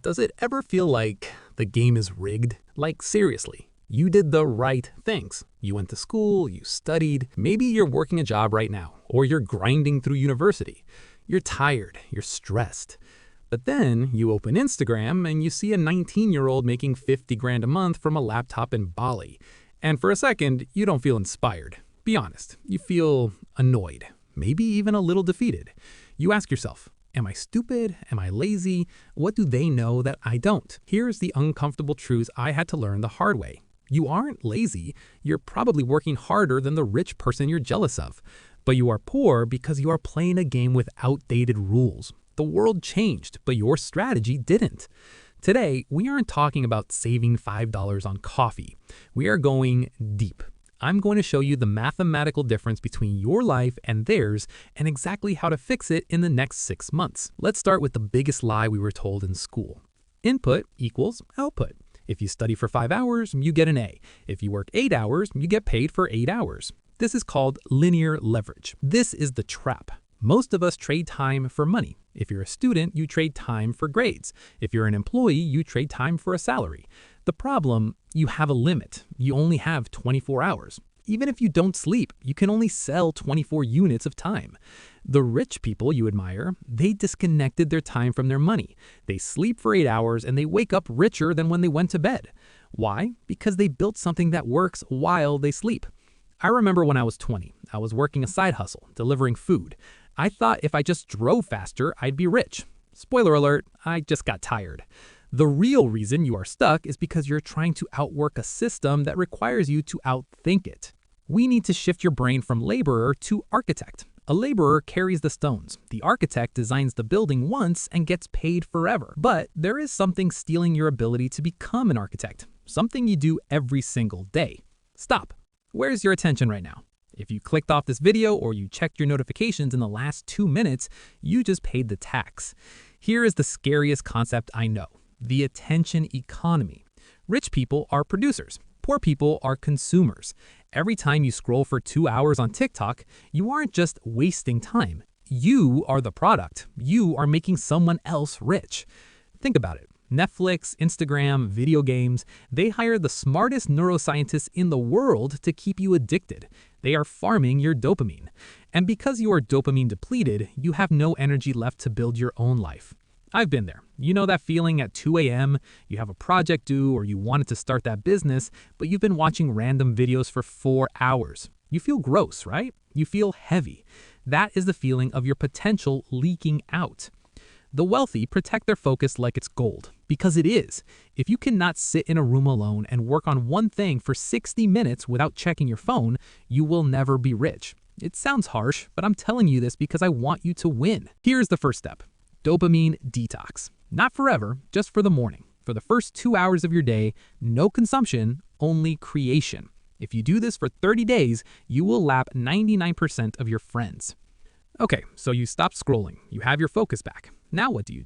Does it ever feel like the game is rigged? Like seriously, you did the right things. You went to school, you studied, maybe you're working a job right now, or you're grinding through university. You're tired, you're stressed. But then you open Instagram and you see a 19-year-old making 50 grand a month from a laptop in Bali. And for a second, you don't feel inspired. Be honest, you feel annoyed, maybe even a little defeated. You ask yourself, am I stupid? Am I lazy? What do they know that I don't? Here's the uncomfortable truths I had to learn the hard way. You aren't lazy. You're probably working harder than the rich person you're jealous of. But you are poor because you are playing a game with outdated rules. The world changed, but your strategy didn't. Today, we aren't talking about saving $5 on coffee. We are going deep. I'm going to show you the mathematical difference between your life and theirs and exactly how to fix it in the next 6 months. Let's start with the biggest lie we were told in school. Input equals output. If you study for 5 hours, you get an A. If you work 8 hours, you get paid for 8 hours. This is called linear leverage. This is the trap. Most of us trade time for money. If you're a student, you trade time for grades. If you're an employee, you trade time for a salary. The problem, you have a limit. You only have 24 hours. Even if you don't sleep, you can only sell 24 units of time. The rich people you admire, they disconnected their time from their money. They sleep for 8 hours and they wake up richer than when they went to bed. Why? Because they built something that works while they sleep. I remember when I was 20, I was working a side hustle, delivering food. I thought if I just drove faster, I'd be rich. Spoiler alert, I just got tired. The real reason you are stuck is because you're trying to outwork a system that requires you to outthink it. We need to shift your brain from laborer to architect. A laborer carries the stones. The architect designs the building once and gets paid forever. But there is something stealing your ability to become an architect. Something you do every single day. Stop. Where's your attention right now? If you clicked off this video or you checked your notifications in the last 2 minutes, you just paid the tax. Here is the scariest concept I know. The attention economy. Rich people are producers. Poor people are consumers. Every time you scroll for 2 hours on TikTok, you aren't just wasting time. You are the product. You are making someone else rich. Think about it. Netflix, Instagram, video games, they hire the smartest neuroscientists in the world to keep you addicted. They are farming your dopamine. And because you are dopamine depleted, you have no energy left to build your own life. I've been there. You know that feeling at 2 a.m., you have a project due or you wanted to start that business, but you've been watching random videos for 4 hours. You feel gross, right? You feel heavy. That is the feeling of your potential leaking out. The wealthy protect their focus like it's gold, because it is. If you cannot sit in a room alone and work on one thing for 60 minutes without checking your phone, you will never be rich. It sounds harsh, but I'm telling you this because I want you to win. Here's the first step. Dopamine detox. Not forever, just for the morning. For the first 2 hours of your day, no consumption, only creation. If you do this for 30 days, you will lap 99% of your friends. Okay, so you stop scrolling. You have your focus back. Now what do?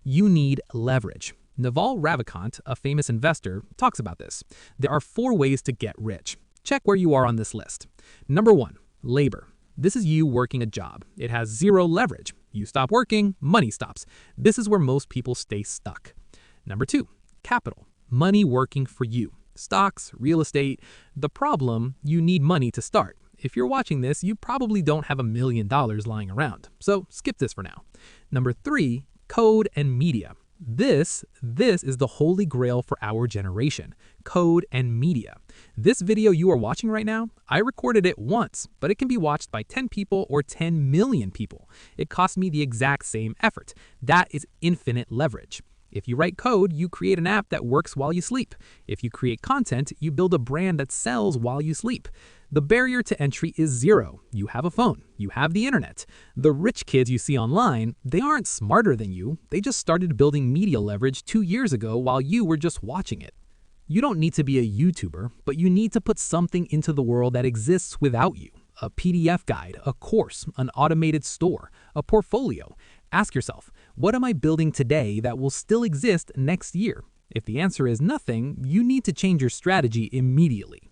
You need leverage. Naval Ravikant, a famous investor, talks about this. There are 4 ways to get rich. Check where you are on this list. Number 1, labor. This is you working a job. It has 0 leverage. You stop working, money stops. This is where most people stay stuck. Number 2, capital. Money working for you. Stocks, real estate. The problem, you need money to start. If you're watching this, you probably don't have $1 million lying around. So skip this for now. Number 3, code and media. This is the holy grail for our generation. Code and media. This video you are watching right now, I recorded it once, but it can be watched by 10 people or 10 million people. It cost me the exact same effort. That is infinite leverage. If you write code, you create an app that works while you sleep. If you create content, you build a brand that sells while you sleep. The barrier to entry is 0. You have a phone. You have the internet. The rich kids you see online, they aren't smarter than you. They just started building media leverage 2 years ago while you were just watching it. You don't need to be a YouTuber, but you need to put something into the world that exists without you. A PDF guide, a course, an automated store, a portfolio. Ask yourself, what am I building today that will still exist next year? If the answer is nothing, you need to change your strategy immediately.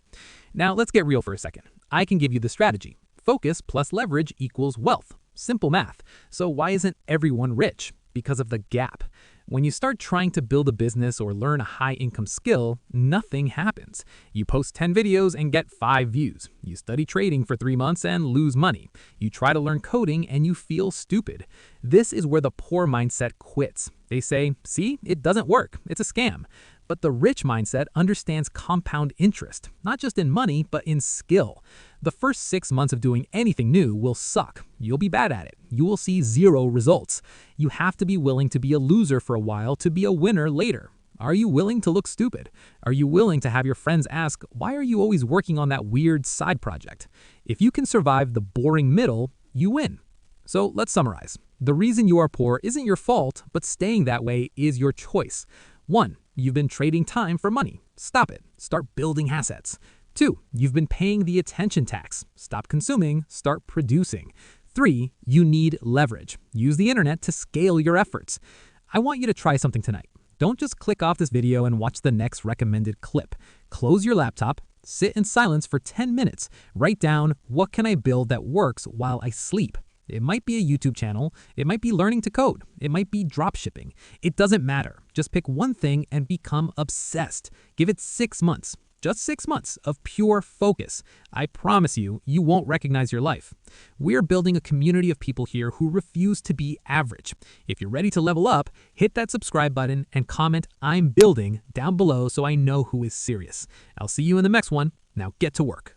Now let's get real for a second. I can give you the strategy. Focus plus leverage equals wealth. Simple math. So why isn't everyone rich? Because of the gap. When you start trying to build a business or learn a high-income skill, nothing happens. You post 10 videos and get 5 views. You study trading for 3 months and lose money. You try to learn coding and you feel stupid. This is where the poor mindset quits. They say, see, it doesn't work. It's a scam. But the rich mindset understands compound interest, not just in money, but in skill. The first 6 months of doing anything new will suck. You'll be bad at it. You will see 0 results. You have to be willing to be a loser for a while to be a winner later. Are you willing to look stupid? Are you willing to have your friends ask, why are you always working on that weird side project? If you can survive the boring middle, you win. So let's summarize. The reason you are poor isn't your fault, but staying that way is your choice. 1. You've been trading time for money. Stop it. Start building assets. 2. You've been paying the attention tax. Stop consuming. Start producing. 3. You need leverage. Use the internet to scale your efforts. I want you to try something tonight. Don't just click off this video and watch the next recommended clip. Close your laptop, sit in silence for 10 minutes. Write down, what can I build that works while I sleep? It might be a YouTube channel, it might be learning to code, it might be drop shipping. It doesn't matter. Just pick one thing and become obsessed. Give it 6 months, just 6 months of pure focus. I promise you, you won't recognize your life. We're building a community of people here who refuse to be average. If you're ready to level up, hit that subscribe button and comment "I'm building" down below so I know who is serious. I'll see you in the next one. Now get to work.